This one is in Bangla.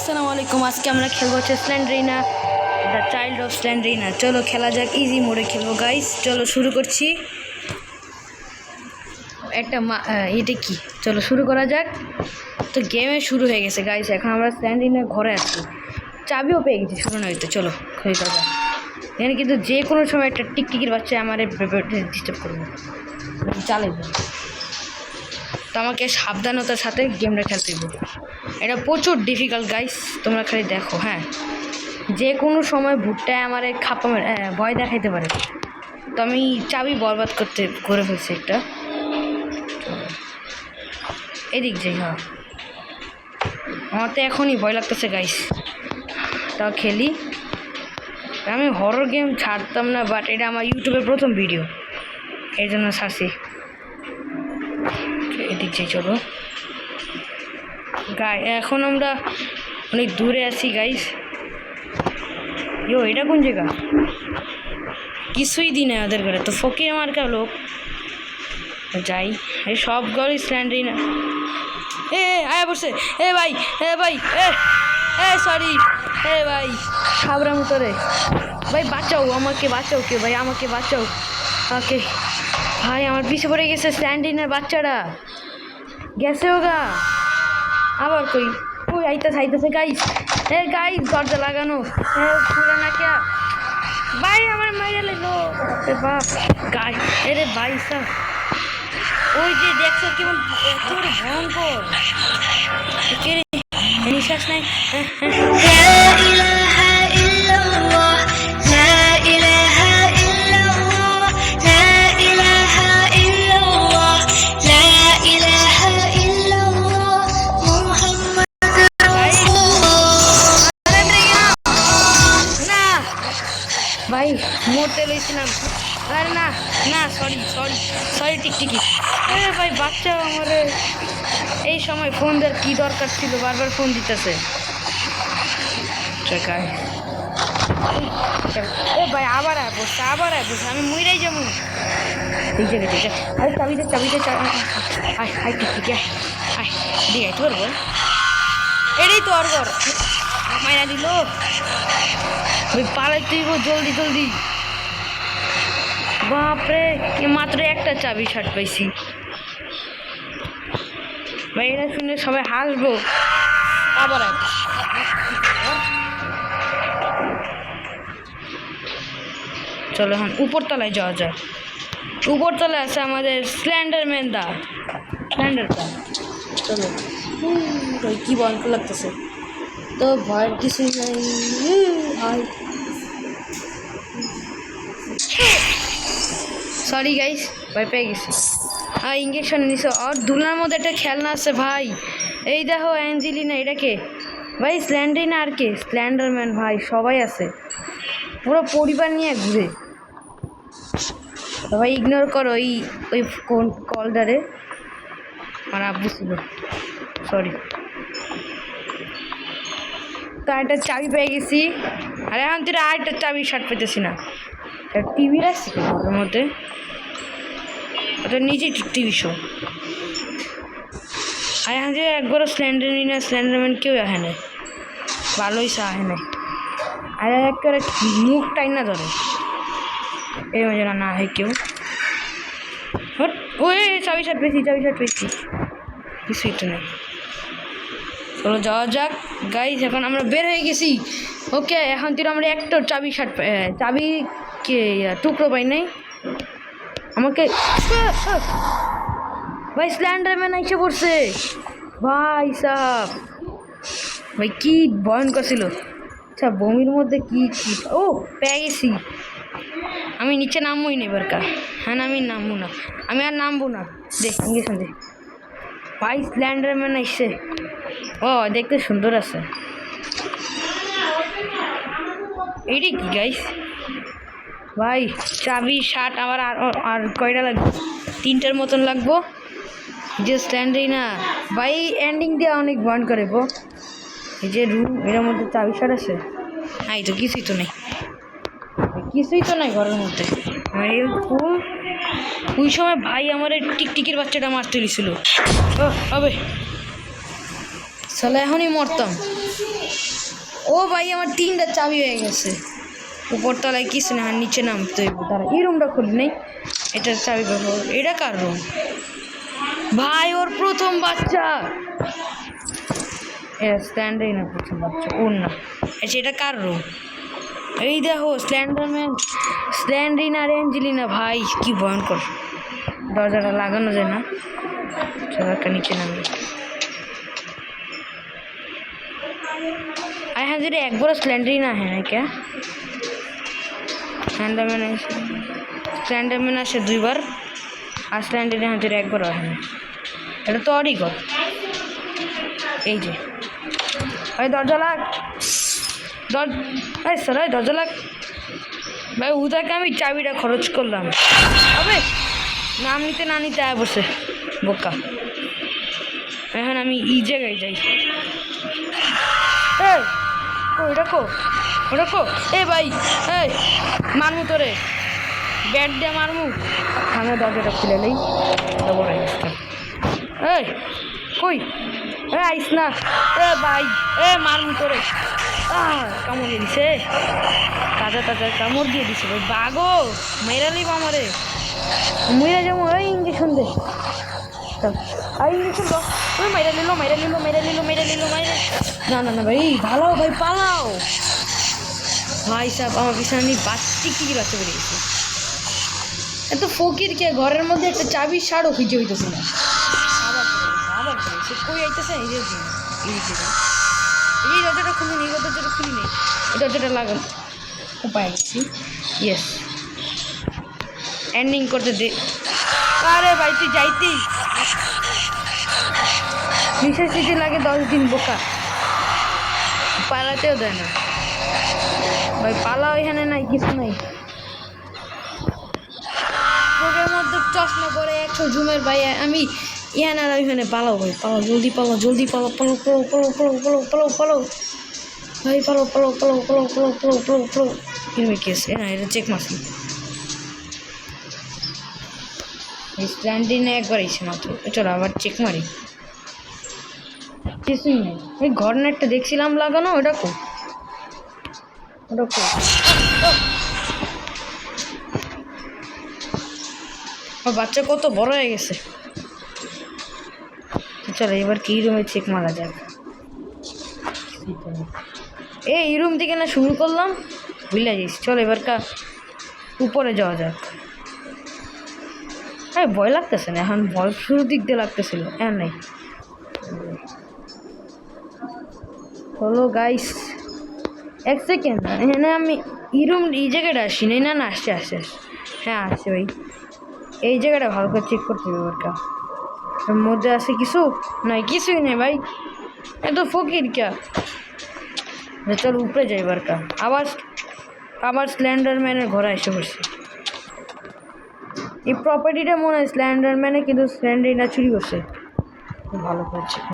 আসসালামু আলাইকুম। আজকে আমরা খেলবো হচ্ছে স্ল্যান্ডারিনা, দ্য চাইল্ড অফ স্ল্যান্ডারিনা। চলো খেলা যাক, ইজি মোডে খেলবো গাইস। চলো শুরু করছি। এটা কি, চলো শুরু করা যাক। তো গেমে শুরু হয়ে গেছে গাইস। এখন আমরা স্ল্যান্ডারিনার ঘরে আছি, চাবিও পেয়ে গেছি। শুরু না হইতে চলো খুঁজে যাক। এখানে কিন্তু যে কোনো সময় একটা টিকটিকির বাচ্চা আমার ডিস্টার্ব করবে, চালাইবে। তো আমাকে সাবধানতার সাথে গেমটা খেলতে হবে। এটা প্রচুর ডিফিকাল্ট গাইস, তোমরা খালি দেখো। হ্যাঁ, যে কোনো সময় ভুট্টায় আমার ভয় দেখাইতে পারে। তো আমি চাবি বরবাদ করে ফেলছি একটা। এদিক যাই। হ্যাঁ, আমার তো এখনই ভয় লাগতেছে গাইস, তাও খেলি। আমি হরর গেম ছাড়তাম না, বাট এটা আমার ইউটিউবের প্রথম ভিডিও, এই জন্য ছাড়ছি। এদিক যাই চলো। এখন আমরা অনেক দূরে আছি গাইস। এটা কোন জায়গা? কিছুই দিই না ওদের ঘরে, তো ফকির মার্কা লোক। যাই, এই সব ঘরই স্ল্যান্ডারিনা। আয়া পড়ছে। ভাই, ভাই, সরি। ভাই সাবরাম করে ভাই, বাঁচাও আমাকে, বাঁচাও কে ভাই, আমাকে বাঁচাও। ওকে ভাই, আমার পিছে পড়ে গেছে স্ল্যান্ডারিনার বাচ্চাটা, গেছে ওগা। আবার কই আইতাছে গাইস। গাইস দরজা লাগানো, খুলে না কে ভাই, আমার মাইরে লাগলো। বাপ গাই, ভাই স্যার, ওই যে দেখছো কেমন একেবারে ভয়ঙ্কর, নিঃশ্বাস নাই। ভাই মরতে লইছিলাম। আরে না না, সরি টিকটিকি। ভাই বাচ্চা আমার এই সময় ফোন দেওয়ার কী দরকার ছিল, বারবার ফোন দিতেছে। ভাই আবার বসছে, আমি মুইরাই যাবো এই জায়গাতে। আরে চাবিতে আয় টিকটিকি, আয় দিয়ে তোর বল, এটাই তো আর ঘর মাইনা দিল। ওই পালাই তুইব জলদি। বাপরে, মাত্র একটা চাবি শার্ট পাইছি ভাই। এটা শুনে সবাই হাসবো। আবার চলো এখন উপরতলায় যাওয়া যায়। উপরতলায় আছে আমাদের স্ল্যান্ডারম্যান দা। চলো, কি বন্ধ লাগতেছে তো, ভয়ের কিছুই নাই। সরি গাইস, ভয় পেয়ে গেছি। ইঞ্জেকশন নিছো। আর দুলনার মধ্যে একটা খেলনা আছে ভাই, এই দেখো অ্যাঞ্জেলিনা। এটাকে ভাই স্ল্যান্ডারিনা আর কে, স্ল্যান্ডারম্যান ভাই, সবাই আছে, পুরো পরিবার নিয়ে ঘুরে। ভাই ইগনোর করো ওই কোন কলটারে, আমার আব্বু ছিল, সরি। তো একটা চাবি পেয়ে গেছি। আর এখন তুই আরেকটা চাবি শার্ট পেতেছি না। টিভি রাখছি ওর মধ্যে, ওটা নিজেই টিভি শো। আর এখন যে একবারও স্ল্যান্ডারম্যান কেউ আসে না, ভালোই সা আসে না। আর একবারে মুখটাই না ধরে, এই মজা না হয় কেউ। ওই চাবি শার্ট পেয়েছি, কিছুই তো নেই। চলো যাওয়া যাক গাইস, এখন আমরা বের হয়ে গেছি। ওকে, এখন তুই আমরা একটা চাবি কে টুকরো পাই নাই আমাকে। ভাই স্ল্যান্ডারম্যান এসে পড়ছে ভাই সাহেব, ভাই কি ভয়ঙ্কর ছিল। আচ্ছা বমির মধ্যে কি ও পেয়ে গেছি। আমি নিচে নামবোই না এবার কা। হ্যাঁ আমি নামবো না, আমি আর নামবো না। ইঞ্জেকশন দে ভাই, স্ল্যান্ডারম্যান এসছে। ও দেখতে সুন্দর আছে। এইটা কি গাইস ভাই, চাবি শার্ট আমার আর কয়টা লাগবে? 3টার মতন লাগবো। যে স্ল্যান্ডারিনা ভাই এন্ডিং দিয়ে অনেক বন্ড করে গো। এই যে রুম, এর মধ্যে চাবি শার্ট আছে। এই তো কিছুই তো নাই ঘরের মধ্যে। ওই সময় ভাই আমার টিকটিকির বাচ্চাটা মারতে লিছিল। হবে সালা এখনই মরতাম। ও ভাই আমার 3টা চাবি হয়ে গেছে। উপরতলায় কিছু না, নিচে নামতে হইব। তারা এই রুমটা খুলি নেই, এটার চাবি পাবো। এটা কার রুম ভাই? ওর প্রথম বাচ্চা। স্ট্যান্ডার্ড না প্রথম বাচ্চা, ওর না। আচ্ছা এটা কার রুম? এই দেখো স্ল্যান্ডারম্যান, স্ল্যান্ড্রিনা আর অ্যাঞ্জেলিনা। ভাই কি ভয়ঙ্কর। দরজাটা লাগানো যায় না, চলো একটা নিচে নামি। আর হ্যাঁ যদি একবার স্ল্যান্ডারিনা হ্যাঁ না কে স্ল্যান্ডারম্যান আসে 2বার, আর স্ল্যান্ডারিনা হাজির একবার হয় না। এটা তো অরই ঘর। এই যে ভাই দরজা লাগ, স্যার ভাই দরজা লাগ। ভাই উদাকে আমি চাবিটা খরচ করলাম, হবে নাম নিতে না নিতে আয় বসে বোকা। এখন আমি এই জায়গায় যাই। ওটা কো এ ভাই, এই মারমু তোরে, ব্যাট দিয়ে মারমু। আমি দরজাটা খুলে নেই, বড় এই কই আইস না। এ ভাই মারমু তোরে। কামড় দিয়ে দিছে, তাজা তাজা কামড় দিয়ে দিছে ভাই। বাগো মেরা লিব আমারে, মইরা যাবো। ওই ইঞ্জেকশন দে, ইঞ্জেকশন দাও। ওই মাইরা নিল। না না না ভাই, ভালো ভাই, পালাও ভাই সাহেব। আমার পিছনে বাচ্চি কি বাচ্চা বেরিয়ে গেছে। এত ফকির কে ঘরের মধ্যে একটা চাবির শাড়ও খুঁজে হইতেছে না। আবার সে কই আইতেছে। এই দরজাটা খুলি নেই, দরজাটা খুলি নেই, এই দরজাটা লাগানো উপায় গেছি। ইয়েস, এন্ডিং করতে দে। আরে ভাই তুই যাইতি, নিঃশ্বাস দিতে লাগে 10 দিন। বোকা, পালাতেও দেয় না ভাই। পালাও, এখানে নাই কিছু নাই। চোখের মধ্যে চশমা পরে 100 জুমের ভাই। আমি ইহান আর ওইখানে পালাও ভাই, পালাও, জলদি পালাও, জলদি পালাও, পালাও ভাই, পালাও। এরকম কি আছে? না এটা চেক মাসি স্ট্যান্ডিনে একবার এসে মাত্র। চলো আবার চেক মারি। কিছুই নেই। এই ঘর নেটটা দেখছিলাম লাগানো, ওটা কো বাচ্চা কত বড় হয়ে গেছে। চলো এবার কি রুমে চেক মারা যাবে। এই রুম থেকে না শুরু করলাম, ভুলে যাইস। চলো এবার উপরে যাওয়া যাক। হ্যাঁ ভয় লাগতেছে না এখন, ভয় শুরুর দিক দিয়ে লাগতেছিল, হ্যাঁ নাই। হলো গাইস, 1 সেকেন্ড। এখানে আমি এই জায়গাটা আসি নাই। না আসছে। হ্যাঁ আসছে ভাই। এই জায়গাটা ভালো করে চেক করতে হবে। এবার এর মধ্যে আছে কিছু নাই, কিছুই নেই ভাই। এত ফকির কে। চলো উপরে যাই। এবার আবার স্ল্যান্ডারম্যানের ঘরে এসে বসছে। এই প্রপার্টিটা মনে হয় স্ল্যান্ডারম্যানে, কিন্তু স্ল্যান্ডারিনা চুরি করছে। ভালো করছে।